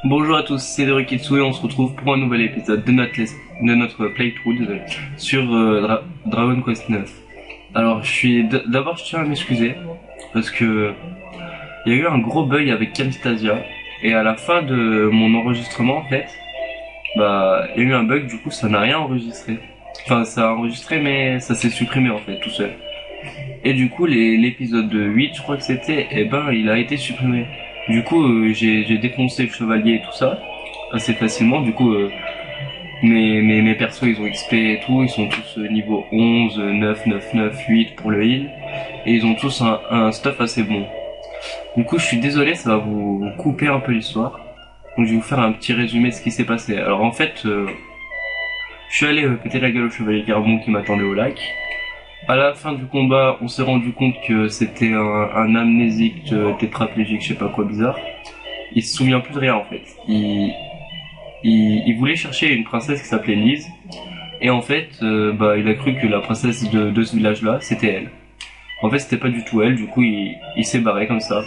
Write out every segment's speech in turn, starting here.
Bonjour à tous, c'est Dorikitsu et on se retrouve pour un nouvel épisode de notre playthrough sur Dragon Quest 9. Alors d'abord je tiens à m'excuser parce que il y a eu un gros bug avec Camtasia et à la fin de mon enregistrement en fait, il y a eu un bug, du coup ça n'a rien enregistré. Enfin ça a enregistré mais ça s'est supprimé en fait tout seul. Et du coup l'épisode 8 je crois que c'était, il a été supprimé. Du coup j'ai défoncé le chevalier et tout ça assez facilement. Du coup mes persos ils ont XP et tout, ils sont tous niveau 11, 9, 9, 9, 8 pour le heal. Et ils ont tous un stuff assez bon. Du coup je suis désolé, ça va vous couper un peu l'histoire. Donc je vais vous faire un petit résumé de ce qui s'est passé. Alors en fait je suis allé péter la gueule au chevalier Carbon qui m'attendait au lac. À la fin du combat, on s'est rendu compte que c'était un amnésique tétraplégique, je sais pas quoi bizarre. Il se souvient plus de rien en fait. Il voulait chercher une princesse qui s'appelait Lise. Et en fait, il a cru que la princesse de ce village-là, c'était elle. En fait, c'était pas du tout elle, du coup il s'est barré comme ça.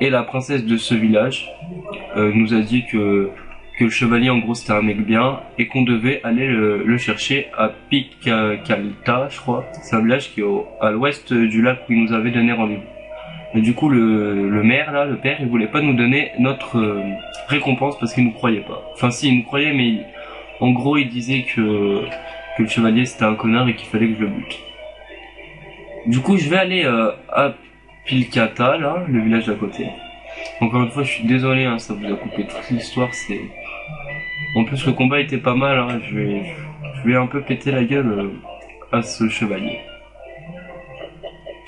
Et la princesse de ce village nous a dit que le chevalier en gros c'était un mec bien et qu'on devait aller le chercher à Picalta, je crois. C'est un village qui est à l'ouest du lac où il nous avait donné rendez-vous. Mais du coup le maire là, le père, il voulait pas nous donner notre récompense parce qu'il nous croyait pas. Enfin si, il nous croyait mais en gros il disait que le chevalier c'était un connard et qu'il fallait que je le bute. Du coup je vais aller à Pilkata là, le village d'à côté. Encore une fois je suis désolé hein, ça vous a coupé toute l'histoire, c'est... En plus le combat était pas mal, hein. Je vais un peu péter la gueule à ce chevalier.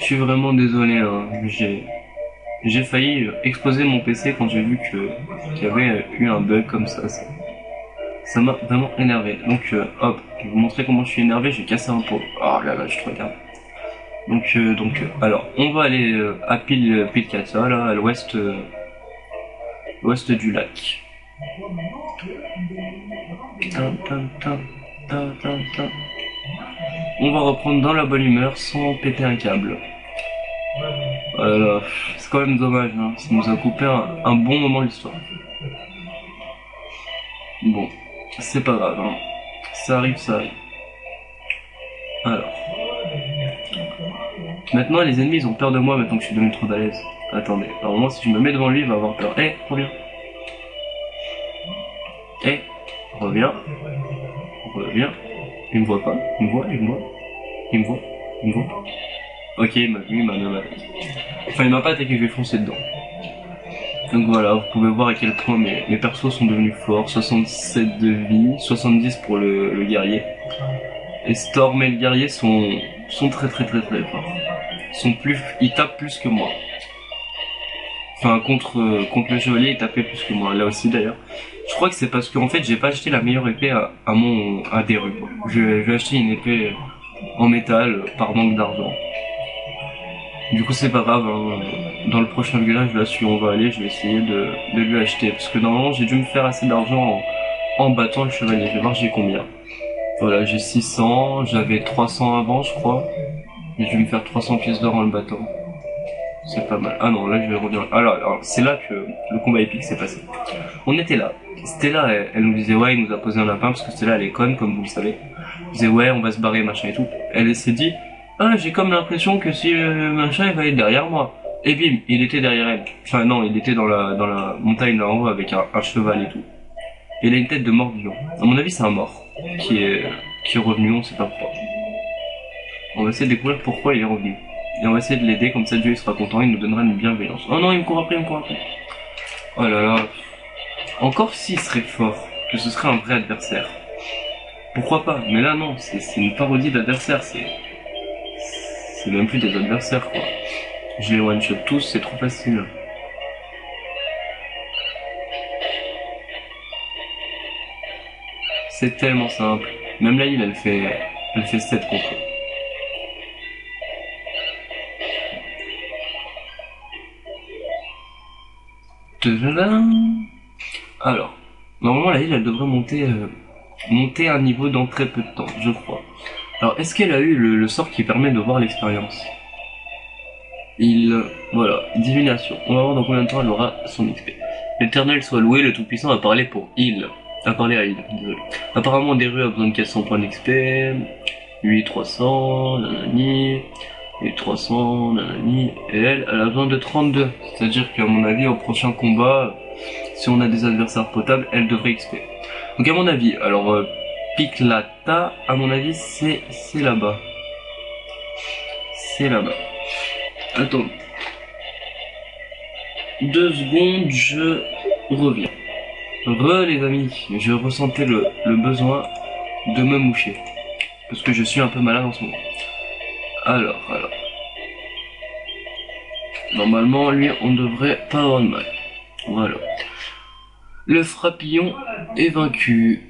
Je suis vraiment désolé, hein. J'ai failli exploser mon PC quand j'ai vu qu'il y avait eu un bug comme ça. Ça m'a vraiment énervé. Donc hop, je vais vous montrer comment je suis énervé, j'ai cassé un pot. Oh là là, je te regarde. Donc alors, on va aller à Pilkata, là, à l'ouest du lac. On va reprendre dans la bonne humeur sans péter un câble. C'est quand même dommage, hein. Ça nous a coupé un bon moment de l'histoire. Bon, c'est pas grave, hein. Ça arrive, ça arrive. Alors. Maintenant les ennemis ils ont peur de moi maintenant que je suis devenu trop balèze. Attendez, alors moi si je me mets devant lui il va avoir peur. Reviens. Reviens. Il me voit pas. Il me voit. Ok, il m'a vu, il m'a même attaqué. Enfin, il m'a pas attaqué, je vais foncer dedans. Donc voilà, vous pouvez voir à quel point mes persos sont devenus forts. 67 de vie, 70 pour le guerrier. Et Storm et le guerrier sont très forts. Ils tapent plus que moi. Enfin, contre le chevalier, il tapait plus que moi. Là aussi d'ailleurs. Je crois que c'est parce qu'en fait j'ai pas acheté la meilleure épée à des rues. Je vais acheter une épée en métal par manque d'argent. Du coup c'est pas grave, hein. Dans le prochain village là où on va aller, je vais essayer de lui acheter. Parce que normalement j'ai dû me faire assez d'argent en battant le chevalier. Je vais voir j'ai combien. Voilà, j'ai 600, j'avais 300 avant je crois. Et je vais me faire 300 pièces d'or en le battant. C'est pas mal. Ah non, là je vais revenir. Alors c'est là que le combat épique s'est passé. On était là. Stella, elle nous disait ouais, il nous a posé un lapin parce que Stella elle est conne comme vous le savez. Elle disait ouais, on va se barrer machin et tout. Elle s'est dit ah j'ai comme l'impression que si machin il va être derrière moi. Et bim, il était derrière elle. Enfin non, il était dans la montagne là en haut avec un cheval et tout. Et il a une tête de mort vivant. À mon avis c'est un mort qui est revenu, on sait pas pourquoi. On va essayer de découvrir pourquoi il est revenu. Et on va essayer de l'aider, comme ça Dieu il sera content, il nous donnera une bienveillance. Oh non, il me court après. Oh là là. Encore s'il serait fort, que ce serait un vrai adversaire. Pourquoi pas? Mais là non, c'est une parodie d'adversaire, c'est même plus des adversaires quoi. Je les one-shot tous, c'est trop facile. C'est tellement simple. Même la heal elle fait 7 contre eux. Alors, normalement la heal elle devrait monter un niveau dans très peu de temps, je crois. Alors, est-ce qu'elle a eu le sort qui permet de voir l'expérience? Voilà, divination. On va voir dans combien de temps elle aura son XP. L'Éternel soit loué, le Tout-Puissant a parlé pour il. A parlé à il, désolé. Apparemment, Deru a besoin de 400 points d'XP. Lui, 300, nanani. Lui, 300, nanani. Et elle a besoin de 32. C'est-à-dire qu'à mon avis, au prochain combat, si on a des adversaires potables, elle devrait XP. Donc à mon avis, alors, Piklata, à mon avis, c'est là-bas. C'est là-bas. Attends. 2 secondes, je reviens. Les amis, je ressentais le besoin de me moucher. Parce que je suis un peu malade en ce moment. Alors. Normalement, lui, on ne devrait pas avoir de mal. Voilà. Le frappillon est vaincu.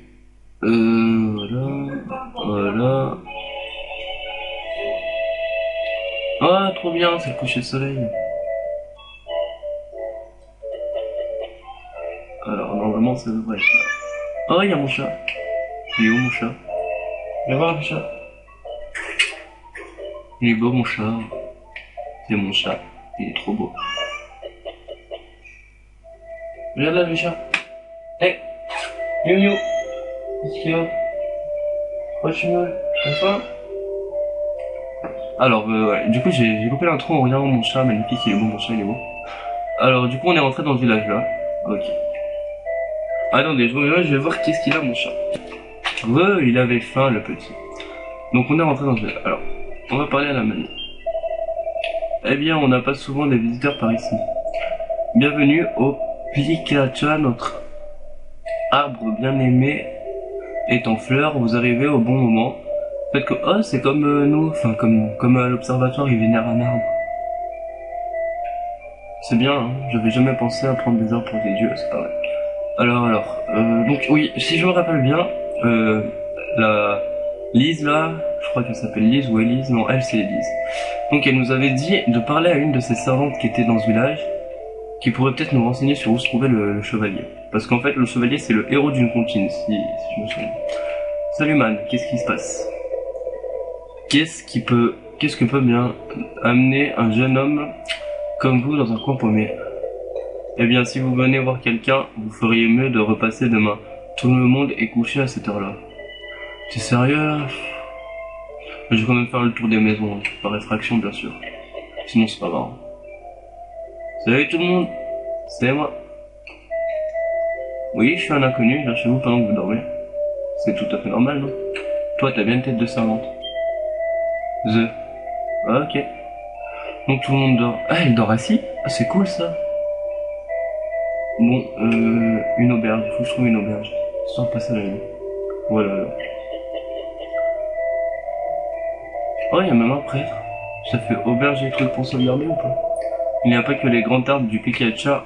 Voilà. Ah, trop bien, c'est le coucher de soleil. Alors, normalement, ça devrait être là. Oh, il y a mon chat. Il est où, mon chat? Viens voir, le chat. Il est beau, mon chat. C'est mon chat. Il est trop beau. Regarde là, le chat. Hey, Miou Miou. Qu'est-ce qu'il y a? Pourquoi tu me... T'as faim? Alors, ouais. Du coup, j'ai coupé l'intro en regardant mon chat magnifique. Il est beau, mon chat, il est beau. Alors, du coup, on est rentré dans le village, là. Ok. Attendez, je vais voir qu'est-ce qu'il a, mon chat. Il avait faim, le petit. Donc, on est rentré dans le village. Alors, on va parler à la mamie. Eh bien, on n'a pas souvent des visiteurs par ici. Bienvenue au Plicatcha, notre arbre bien aimé est en fleurs. Vous arrivez au bon moment. Faites que, oh, c'est comme nous, enfin, comme à l'observatoire, ils vénèrent un arbre. C'est bien, hein, j'avais jamais pensé à prendre des arbres pour des dieux, c'est pas vrai. Alors, donc oui, si je me rappelle bien, la Lise là, je crois qu'elle s'appelle Lise ou Elise, non, elle c'est Elise. Donc elle nous avait dit de parler à une de ses servantes qui était dans ce village, qui pourrait peut-être nous renseigner sur où se trouvait le chevalier. Parce qu'en fait, le chevalier c'est le héros d'une comptine, si je me souviens. Salut man, qu'est-ce qui se passe? Qu'est-ce que peut bien amener un jeune homme comme vous dans un coin paumé? Eh bien, si vous venez voir quelqu'un, vous feriez mieux de repasser demain. Tout le monde est couché à cette heure-là. T'es sérieux? Je vais quand même faire le tour des maisons, hein, par effraction bien sûr. Sinon c'est pas marrant. Salut tout le monde, c'est moi. Oui, je suis un inconnu, je viens chez vous pendant que vous dormez. C'est tout à fait normal, non? Toi, t'as bien une tête de servante. Ah, ok. Donc tout le monde dort. Ah, elle dort assis? Ah, c'est cool ça. Bon, une auberge, il faut que je trouve une auberge. Sans passer la nuit. Voilà. Oh, il y a même un prêtre. Ça fait auberge et trucs pour sauvegarder ou pas? Il n'y a pas que les grands arbres du Plicatcha.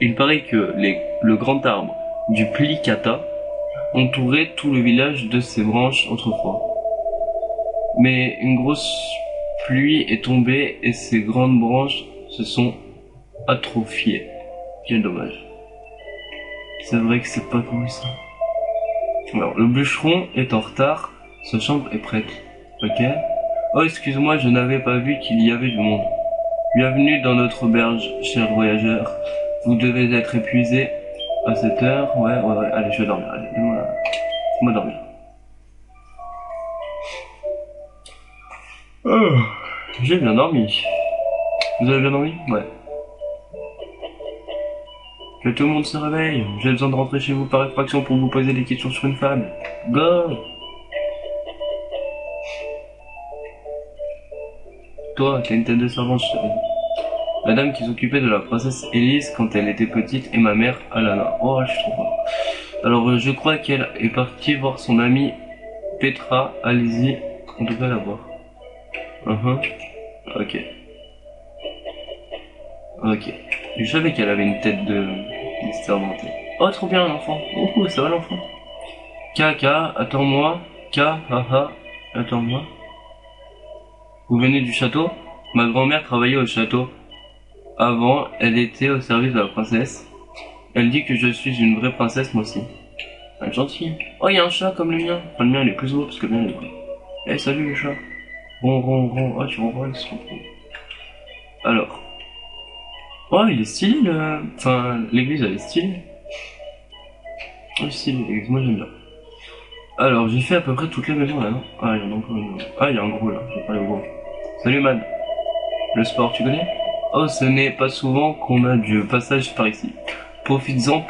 Il paraît que le grand arbre du Plicata entourait tout le village de ses branches autrefois. Mais une grosse pluie est tombée et ces grandes branches se sont atrophiées. Quel dommage. C'est vrai que c'est pas cool ça. Alors, le bûcheron est en retard. Sa chambre est prête. Ok. Oh, excuse-moi, je n'avais pas vu qu'il y avait du monde. Bienvenue dans notre auberge, chers voyageurs. Vous devez être épuisés à cette heure. Ouais. Allez, je vais dormir. Allez, laisse-moi dormir. Oh, j'ai bien dormi. Vous avez bien dormi? Ouais. Que tout le monde se réveille. J'ai besoin de rentrer chez vous par effraction pour vous poser des questions sur une femme. Go! Toi, t'as une tête de servante, je savais. La dame qui s'occupait de la princesse Élise quand elle était petite et ma mère, Alana. Oh, je suis trop fort. Alors, je crois qu'elle est partie voir son amie Petra. Allez-y, on devrait la voir. Ok. Je savais qu'elle avait une tête de servante. Oh, trop bien, l'enfant. Oh, ça va, l'enfant. Kaka, attends-moi. Haha, attends-moi. Vous venez du château? Ma grand-mère travaillait au château. Avant, elle était au service de la princesse. Elle dit que je suis une vraie princesse, moi aussi. Elle est gentille. Oh, il y a un chat comme le mien. Enfin, le mien, il est plus beau parce que le mien, il est plus. Eh, salut les chats. Ron. Oh, tu ronronnes, c'est trop cool. Alors. Oh, il est stylé, le... Enfin, l'église, elle est stylée. Oh, stylé, l'église, moi j'aime bien. Alors, j'ai fait à peu près toutes les maisons, là, non? Ah, il y en a encore une. Ah, il y a un gros, là. Je vais parler au gros. Salut, man. Le sport, tu connais? Oh, ce n'est pas souvent qu'on a du passage par ici. Profitez-en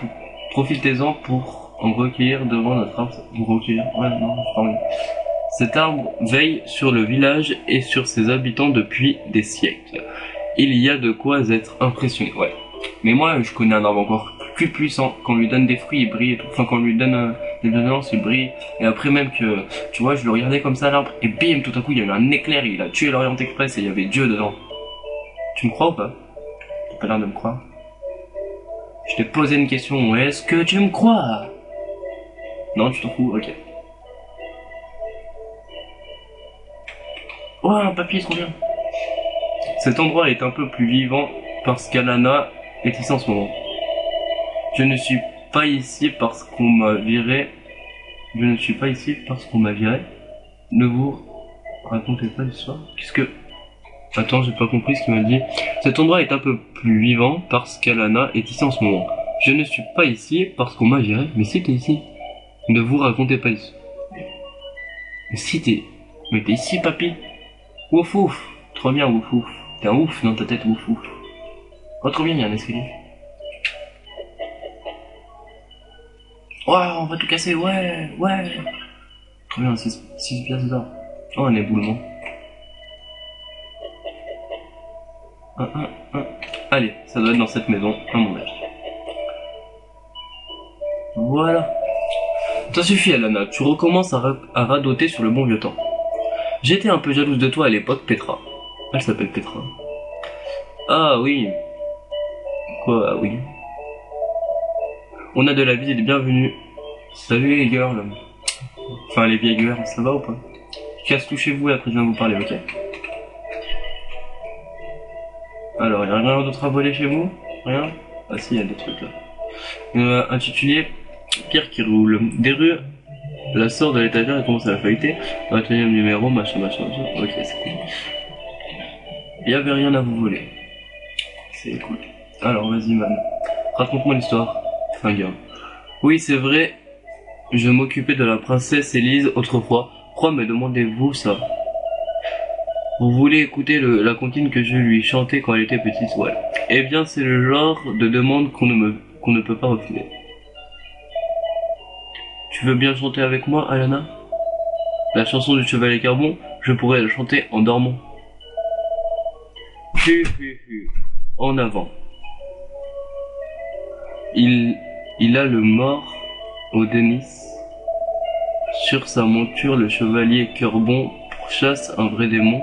pour en recueillir devant notre arbre. Vous recueillir? Ouais, non, je parle. Cet arbre veille sur le village et sur ses habitants depuis des siècles. Il y a de quoi être impressionné, ouais. Mais moi, je connais un arbre encore plus puissant. Quand on lui donne des fruits, il brille et tout. Enfin, quand on lui donne des bananes, il brille. Et après même que, tu vois, je le regardais comme ça, l'arbre, et bim, tout à coup, il y a eu un éclair, il a tué l'Orient Express et il y avait Dieu dedans. Tu me crois ou pas? T'as pas l'air de me croire. Je t'ai posé une question, est-ce que tu me crois? Non, tu t'en fous, ok. Oh, un papier, trop bien. Cet endroit est un peu plus vivant parce qu'Alana est ici en ce moment. Je ne suis pas ici parce qu'on m'a viré. Je ne suis pas ici parce qu'on m'a viré. Ne vous racontez pas l'histoire. Qu'est-ce que... Attends, j'ai pas compris ce qu'il m'a dit. Cet endroit est un peu plus vivant parce qu'Alana est ici en ce moment. Je ne suis pas ici parce qu'on m'a viré. Mais si t'es ici. Ne vous racontez pas ici. Mais si t'es... Mais t'es ici, papy. Ouf ouf. Trop bien, ouf ouf. T'es un ouf dans ta tête, ouf ouf. Oh, trop bien, il y a un escalier. Ouais, on va tout casser, ouais, ouais. Trop bien, 6 pièces d'or. Oh, un éboulement. Allez, ça doit être dans cette maison, à mon avis. Voilà. Ça suffit, Alana, tu recommences à radoter sur le bon vieux temps. J'étais un peu jalouse de toi à l'époque, Petra. Elle s'appelle Petra. Ah oui. Quoi, ah oui. On a de la visite, bienvenue. Salut les girls. Enfin, les vieilles girls, ça va ou pas? Casse tout chez vous et après je viens vous parler, ok? Alors, y'a rien d'autre à voler chez vous? Rien? Ah si, y a des trucs là. Intitulé Pierre qui roule. Des rues, la sort de l'étagère et commence à la feuilleter. 21e numéro, machin. Ok, c'est cool. Y avait rien à vous voler. C'est cool. Alors, vas-y, man. Raconte-moi l'histoire. Enfin, gars. Oui, c'est vrai. Je m'occupais de la princesse Élise autrefois. Pourquoi me demandez-vous ça? Vous voulez écouter la comptine que je lui chantais quand elle était petite? Ouais. Eh bien, c'est le genre de demande qu'on ne peut pas refuser. Tu veux bien chanter avec moi, Alana? La chanson du Chevalier Carbon, je pourrais la chanter en dormant. En avant. Il a le mort au Denis. Sur sa monture, le chevalier Cœur-Bon pourchasse un vrai démon.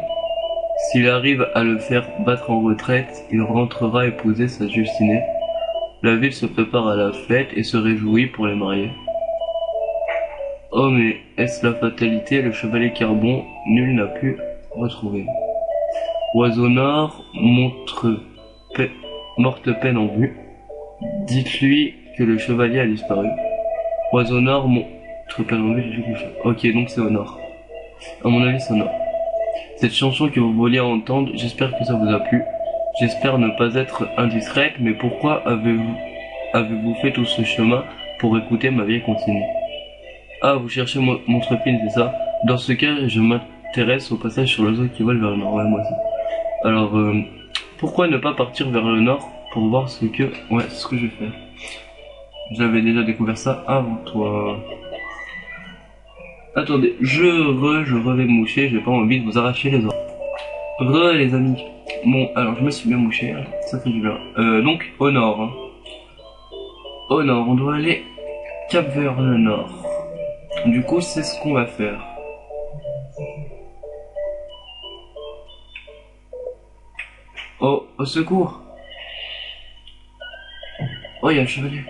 S'il arrive à le faire battre en retraite, il rentrera épouser sa Justinée. La ville se prépare à la fête et se réjouit pour les marier. Oh mais est-ce la fatalité? Le chevalier Carbon, nul n'a pu retrouver. Oiseau Nord, morte peine en vue. Dites-lui que le chevalier a disparu. Oiseau Nord, montre peine en vue, j'ai couché. Ok, donc c'est au nord. À mon avis, c'est au nord. Cette chanson que vous vouliez entendre, j'espère que ça vous a plu. J'espère ne pas être indiscrète, mais pourquoi avez-vous fait tout ce chemin pour écouter ma vieille comptine? Ah, vous cherchez Montrepine, c'est ça? Dans ce cas, je m'intéresse au passage sur l'oiseau qui vole vers le nord. Ouais, moi aussi. Alors, pourquoi ne pas partir vers le nord pour voir ce que... Ouais, c'est ce que je vais faire. J'avais déjà découvert ça avant toi. Attendez, je vais me moucher, j'ai pas envie de vous arracher les oreilles. Les amis. Bon, alors je me suis bien mouché, ça fait du bien. Donc, au nord. Hein. Au nord, on doit aller cap vers le nord. Du coup, c'est ce qu'on va faire. Oh, au secours! Oh, il y a le chevalier.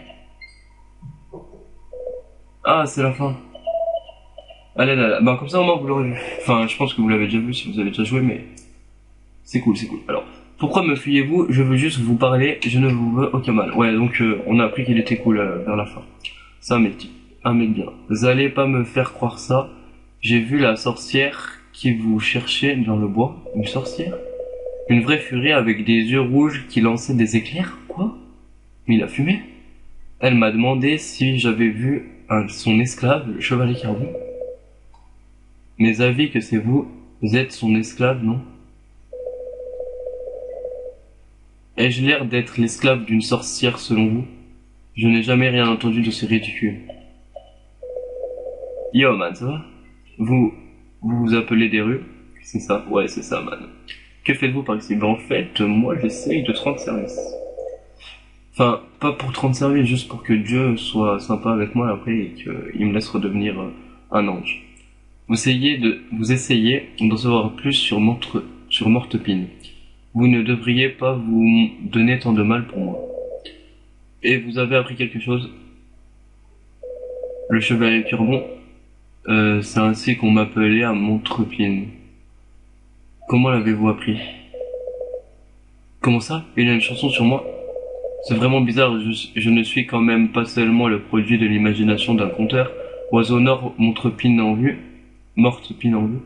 Ah, c'est la fin. Allez, là. Ben, comme ça, au moins, vous l'aurez vu. Enfin, je pense que vous l'avez déjà vu si vous avez déjà joué, mais... C'est cool, c'est cool. Alors, pourquoi me fuyez-vous? Je veux juste vous parler, je ne vous veux aucun mal. Ouais, donc, on a appris qu'il était cool vers la fin. C'est un mec bien. Vous allez pas me faire croire ça. J'ai vu la sorcière qui vous cherchait dans le bois. Une sorcière? Une vraie furie avec des yeux rouges qui lançaient des éclairs. Quoi? Mais il a fumé? Elle m'a demandé si j'avais vu son esclave, le chevalier Carbon. Mes avis que c'est vous êtes son esclave, non? Ai-je l'air d'être l'esclave d'une sorcière selon vous? Je n'ai jamais rien entendu de ce ridicule. Yo man, ça va? Vous appelez des rues? C'est ça? Ouais, c'est ça man. Que faites-vous par ici? Ben en fait, moi j'essaye de te rendre service. Enfin, pas pour te rendre service, juste pour que Dieu soit sympa avec moi après et qu'il me laisse redevenir un ange. Vous essayez d'en savoir plus sur Mortepine. Vous ne devriez pas vous donner tant de mal pour moi. Et vous avez appris quelque chose? Le chevalier Curbon, c'est ainsi qu'on m'appelait à Mortepine. Comment l'avez-vous appris? Comment ça? Il y a une chanson sur moi? C'est vraiment bizarre, je ne suis quand même pas seulement le produit de l'imagination d'un conteur. Oiseau nord, Mortepine en vue. Mortepine en vue.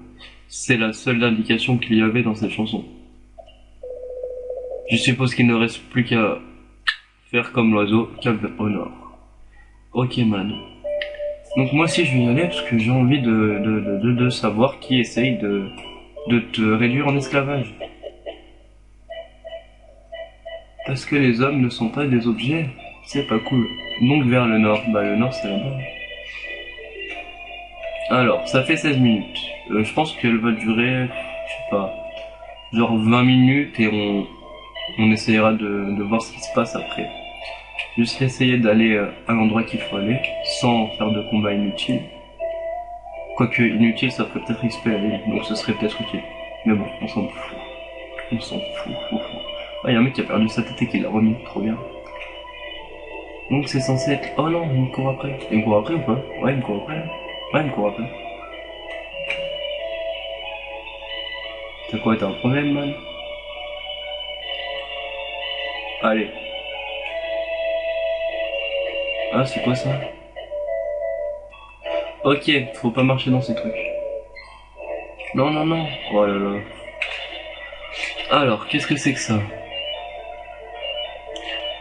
C'est la seule indication qu'il y avait dans cette chanson. Je suppose qu'il ne reste plus qu'à faire comme l'oiseau, cap au nord. Ok man. Donc moi aussi je vais y aller parce que j'ai envie de savoir qui essaye de te réduire en esclavage. Parce que les hommes ne sont pas des objets, c'est pas cool. Donc vers le nord, bah le nord c'est là-bas. Alors, ça fait 16 minutes. Je pense qu'elle va durer, je sais pas, genre 20 minutes et on essayera de voir ce qui se passe après. Juste essayer d'aller à l'endroit qu'il faut aller, sans faire de combat inutile. Quoique inutile, ça ferait peut-être XP à lui, donc ce serait peut-être utile. Mais bon, on s'en fout. On s'en fout. Ah, y a un mec qui a perdu sa tête et qui l'a remis, trop bien. Donc c'est censé être... Oh non, il me court après. Il me court après ou pas? Ouais, il me court après. Ouais, il me court après. T'as quoi, t'as un problème, man? Allez. Ah, c'est quoi ça? Ok, faut pas marcher dans ces trucs. Non, non, non. Oh là là. Alors, qu'est-ce que c'est que ça?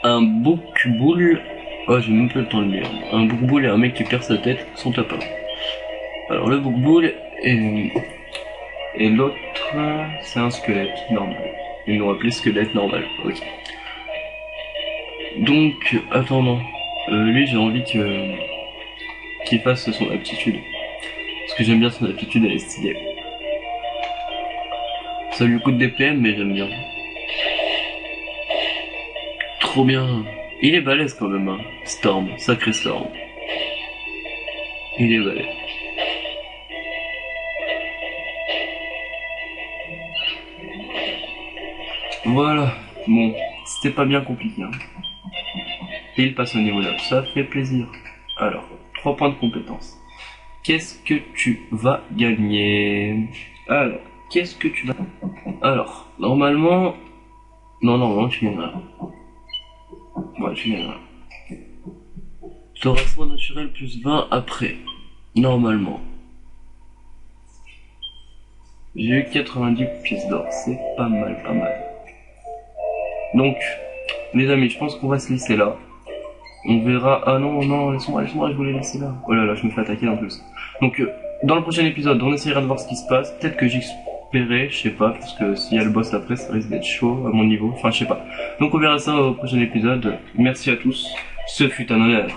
Un bouc-boule. Oh, j'ai même pas le temps de lire. Un bouc-boule et un mec qui perd sa tête sont à part. Alors, le bouc-boule et l'autre, c'est un squelette normal. Ils l'ont appelé squelette normal. Ok. Donc, attendant. Lui, j'ai envie qu'il fasse son aptitude. Parce que j'aime bien son aptitude, elle est stylée. Ça lui coûte des PM, mais j'aime bien. Trop bien. Il est balèze quand même, hein. Storm, sacré Storm. Il est balèze. Voilà. Bon, c'était pas bien compliqué, hein. Et il passe au niveau 9, ça fait plaisir. Alors, 3 points de compétence. Qu'est-ce que tu vas gagner? Alors, qu'est-ce que tu vas... Alors, normalement... Non, normalement, tu gagneras. Ouais, tu gagneras. Tu auras soin naturel plus 20 après. Normalement. J'ai eu 90 pièces d'or, c'est pas mal, pas mal. Donc, les amis, je pense qu'on va se laisser là. On verra... Ah non, non, laisse-moi, je voulais laisser là. Oh là là, je me fais attaquer en plus. Donc, dans le prochain épisode, on essaiera de voir ce qui se passe. Peut-être que j'expérerai, je sais pas, parce que s'il y a le boss après, ça risque d'être chaud à mon niveau. Enfin, je sais pas. Donc, on verra ça au prochain épisode. Merci à tous. Ce fut un honneur.